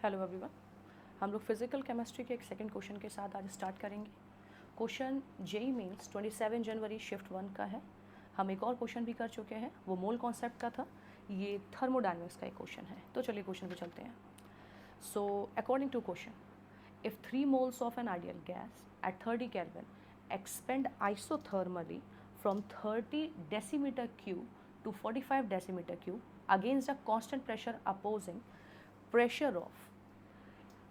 Hello everyone, हम लोग physical chemistry के एक सेकंड क्वेश्चन के साथ आज स्टार्ट करेंगे। क्वेश्चन जेई मीन्स 27 जनवरी शिफ्ट 1 का है। हम एक और क्वेश्चन भी कर चुके हैं, वो मोल कॉन्सेप्ट का था। ये थर्मोडायनेमिक्स का एक क्वेश्चन है, तो चलिए क्वेश्चन पे चलते हैं। So according to question, if 3 moles of an ideal gas at 30 Kelvin expand isothermally from 30 decimeter cube to 45 decimeter cube against a constant pressure opposing pressure of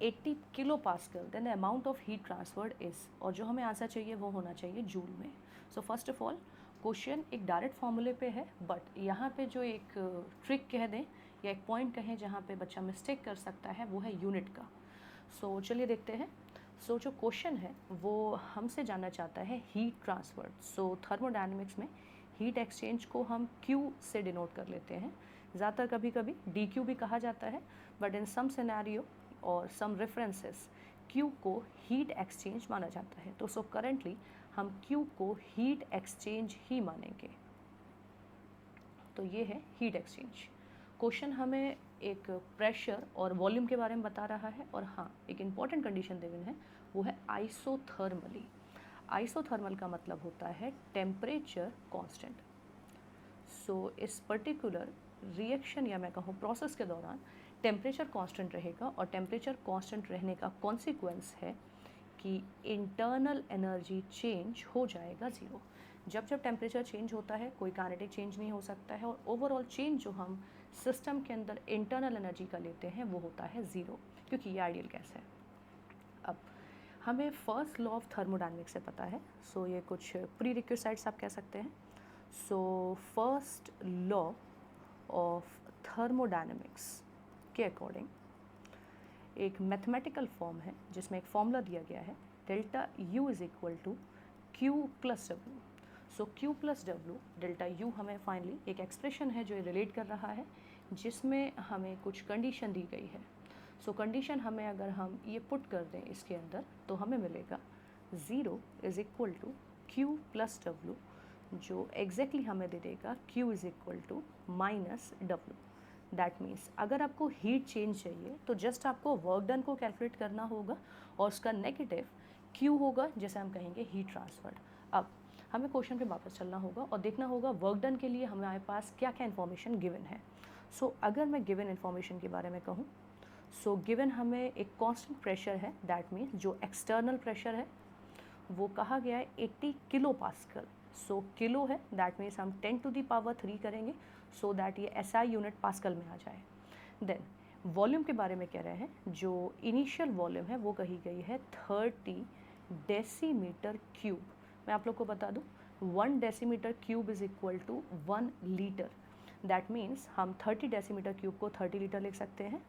80 kilo pascal, then the amount of heat transferred is, और जो हमें answer चाहिए वो होना चाहिए joule में। So first of all question एक direct फॉर्मूले पे है, बट यहाँ पे जो एक ट्रिक कह दें या एक पॉइंट कहें जहाँ पे बच्चा मिस्टेक कर सकता है वो है यूनिट का। सो चलिए देखते हैं। सो जो क्वेश्चन है वो हमसे जानना चाहता है हीट ट्रांसफर। सो थर्मोडायनेमिक्स में हीट एक्सचेंज को हम Q से डिनोट कर लेते हैं। ज़्यादातर कभी कभी DQ भी कहा जाता है, बट इन सम सिनेरियो और सम रेफरेंसेस Q को हीट एक्सचेंज माना जाता है। तो सो करेंटली हम Q को हीट एक्सचेंज ही मानेंगे। तो ये है हीट एक्सचेंज। क्वेश्चन हमें एक प्रेशर और वॉल्यूम के बारे में बता रहा है, और हाँ एक इम्पॉर्टेंट कंडीशन गिवन है, वो है आइसोथर्मली। आइसोथर्मल का मतलब होता है टेम्परेचर कांस्टेंट। सो इस पर्टिकुलर रिएक्शन या मैं कहूँ प्रोसेस के दौरान टेम्परेचर कांस्टेंट रहेगा, और टेम्परेचर कांस्टेंट रहने का कॉन्सिक्वेंस है कि इंटरनल एनर्जी चेंज हो जाएगा ज़ीरो। जब जब टेम्परेचर चेंज होता है कोई काइनेटिक चेंज नहीं हो सकता है, और ओवरऑल चेंज जो हम सिस्टम के अंदर इंटरनल एनर्जी का लेते हैं वो होता है ज़ीरो, क्योंकि ये आइडियल गैस है। अब हमें फर्स्ट लॉ ऑफ थर्मोडायनेमिक्स से पता है, सो ये कुछ प्री रिक्विजिट्स आप कह सकते हैं। So first law of thermodynamics के अकॉर्डिंग एक मैथमेटिकल फॉर्म है जिसमें एक फॉर्मूला दिया गया है, delta U is equal to Q plus W. So Q plus W, delta U हमें फाइनली एक एक्सप्रेशन है जो ये रिलेट कर रहा है, जिसमें हमें कुछ कंडीशन दी गई है। सो कंडीशन हमें अगर हम ये पुट कर दें इसके अंदर तो हमें मिलेगा 0 is equal to Q plus W, जो एग्जैक्टली हमें दे देगा Q is equal to minus W. That means अगर आपको हीट चेंज चाहिए तो जस्ट आपको वर्क डन को कैलकुलेट करना होगा, और उसका नेगेटिव Q होगा, जैसे हम कहेंगे हीट ट्रांसफर्ड। अब हमें क्वेश्चन पे वापस चलना होगा और देखना होगा वर्क डन के लिए हमारे पास क्या क्या इन्फॉर्मेशन गिवन है। सो अगर मैं गिवन इन्फॉर्मेशन के बारे में कहूँ, सो गिवन हमें एक कांस्टेंट प्रेशर है, दैट मीन्स जो एक्सटर्नल प्रेशर है वो कहा गया है 80 किलो पास्कल। सो किलो है, दैट मीन्स हम 10 टू दी पावर 3 करेंगे सो दैट ये SI यूनिट पास्कल में आ जाए। देन वॉल्यूम के बारे में कह रहे हैं, जो इनिशियल वॉल्यूम है वो कही गई है 30 डेसीमीटर क्यूब। मैं आप लोग को बता दूं 1 decimetre cube is equal to 1 litre. That means हम 30 डेसीमीटर क्यूब को 30 लीटर लिख सकते हैं,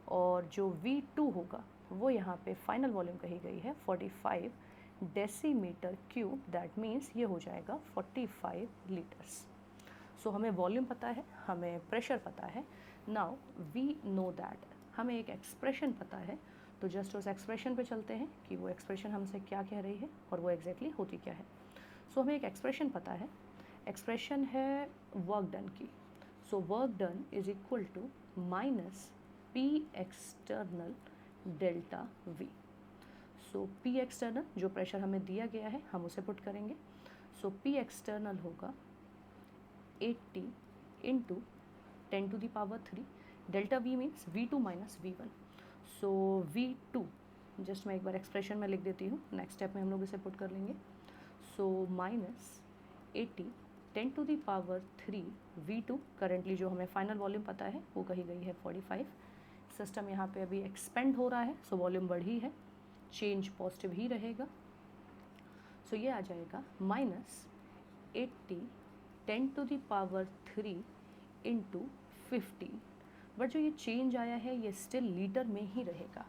और जो V2 होगा वो यहाँ पे फाइनल वॉल्यूम कही गई है 45 डेसीमीटर क्यूब। दैट मीन्स ये हो जाएगा 45 लीटर्स। सो हमें वॉल्यूम पता है, हमें प्रेशर पता है। नाउ वी नो दैट हमें एक एक्सप्रेशन पता है, तो जस्ट उस एक्सप्रेशन पे चलते हैं कि वो एक्सप्रेशन हमसे क्या कह रही है और वो एग्जैक्टली होती क्या है। सो हमें एक एक्सप्रेशन पता है, एक्सप्रेशन है वर्क डन की। So work done is equal to minus P external delta V। So P external जो प्रेशर हमें दिया गया है हम उसे पुट करेंगे। सो P एक्सटर्नल होगा 80 into 10 to the power 3, delta V means V2 minus V1। So V2 just मैं एक बार एक्सप्रेशन में लिख देती हूँ, नेक्स्ट स्टेप में हम लोग इसे पुट कर लेंगे। So minus 80 10 to the power 3 V2, currently जो हमें फाइनल वॉल्यूम पता है वो कही गई है 45। सिस्टम यहाँ पे अभी एक्सपेंड हो रहा है, सो वॉल्यूम बढ़ी है, चेंज पॉजिटिव ही रहेगा। सो ये आ जाएगा minus 80 10 to the power 3 into 15। But जो ये चेंज आया है ये स्टिल लीटर में ही रहेगा।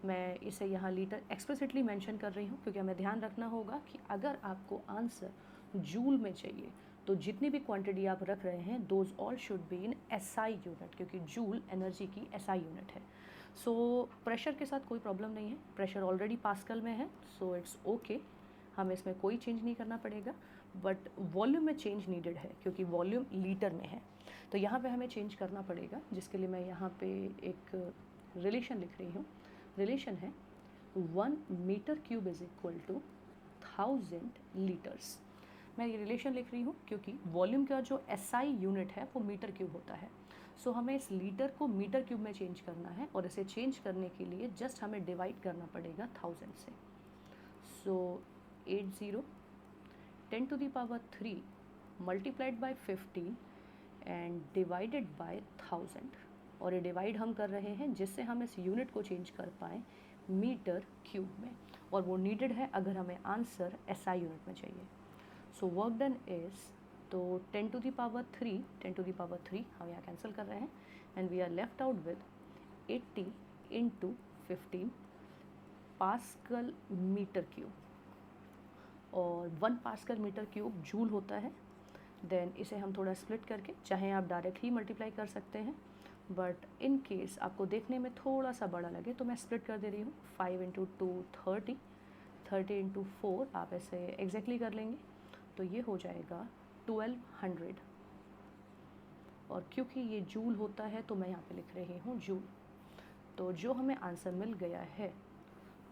मैं इसे यहाँ लीटर एक्सप्लिसिटली मेंशन कर रही हूँ क्योंकि हमें ध्यान रखना होगा कि अगर आपको आंसर जूल में चाहिए तो जितनी भी क्वांटिटी आप रख रहे हैं those all should be in SI unit, क्योंकि जूल एनर्जी की SI यूनिट है। सो प्रेशर के साथ कोई प्रॉब्लम नहीं है, प्रेशर ऑलरेडी पास्कल में है, सो इट्स ओके, हमें इसमें कोई चेंज नहीं करना पड़ेगा। बट वॉल्यूम में चेंज नीडेड है क्योंकि वॉल्यूम लीटर में है, तो यहाँ पे हमें चेंज करना पड़ेगा, जिसके लिए मैं यहाँ पे एक रिलेशन लिख रही हूँ। रिलेशन है 1 metre cube is equal to 1000 litres. मैं ये रिलेशन लिख रही हूँ क्योंकि वॉल्यूम का जो SI यूनिट है वो मीटर क्यूब होता है। सो हमें इस लीटर को मीटर क्यूब में चेंज करना है और इसे चेंज करने के लिए जस्ट हमें डिवाइड करना पड़ेगा 1000 से। सो 80 10 to the power 3 multiplied by 15 and divided by 1000। और ये डिवाइड हम कर रहे हैं जिससे हम इस यूनिट को चेंज कर पाएँ मीटर क्यूब में, और वो नीडेड है अगर हमें आंसर SI यूनिट में चाहिए। सो वर्क डन इज़, तो 10 to the power 3 हम यहाँ कैंसिल कर रहे हैं and we are left out with 80 into 15 pascal metre cube, और 1 पास्कल मीटर क्यूब जूल होता है। देन इसे हम थोड़ा स्प्लिट करके, चाहे आप डायरेक्टली मल्टीप्लाई कर सकते हैं, बट इन केस आपको देखने में थोड़ा सा बड़ा लगे तो मैं स्प्लिट कर दे रही हूँ। 5 into 2 30, 30 into 4 आप ऐसे एग्जैक्टली कर लेंगे तो ये हो जाएगा 1200। और क्योंकि ये जूल होता है तो मैं यहाँ पे लिख रही हूँ जूल। तो जो हमें आंसर मिल गया है,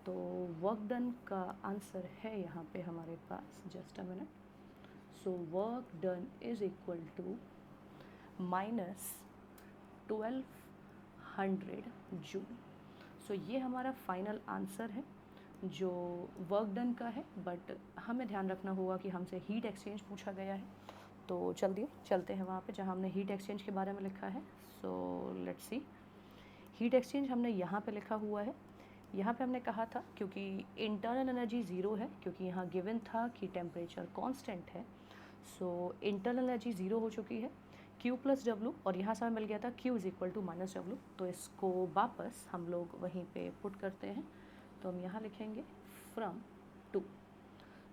तो वर्क डन का आंसर है यहाँ पे हमारे पास, just a minute. So work done is equal to -1200 joule. So ये हमारा फाइनल आंसर है जो वर्क डन का है, बट हमें ध्यान रखना होगा कि हमसे हीट एक्सचेंज पूछा गया है। तो चलते हैं वहाँ पे जहाँ हमने हीट एक्सचेंज के बारे में लिखा है। So let's see, heat exchange हमने यहाँ पे लिखा हुआ है। यहाँ पे हमने कहा था क्योंकि इंटरनल एनर्जी ज़ीरो है, क्योंकि यहाँ गिवन था कि टेम्परेचर कांस्टेंट है, सो इंटरनल एनर्जी ज़ीरो हो चुकी है। Q प्लस डब्लू, और यहाँ से हमें मिल गया था Q is equal to minus W, तो इसको वापस हम लोग वहीं पे पुट करते हैं। तो हम यहाँ लिखेंगे फ्रॉम टू।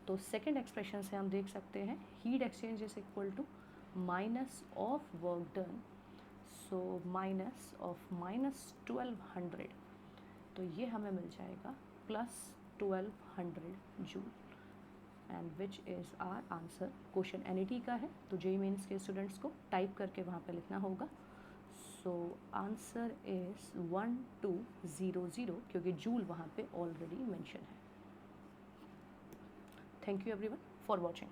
तो सेकेंड एक्सप्रेशन से हम देख सकते हैं heat exchange is equal to minus of work done, so minus of -1200, तो ये हमें मिल जाएगा +1200 joule, and which is our answer. Question NET का है तो JEE मेंस के स्टूडेंट्स को टाइप करके वहाँ पे लिखना होगा। सो आंसर इज़ 1200, क्योंकि जूल वहाँ पे ऑलरेडी मेंशन है। Thank you everyone for watching.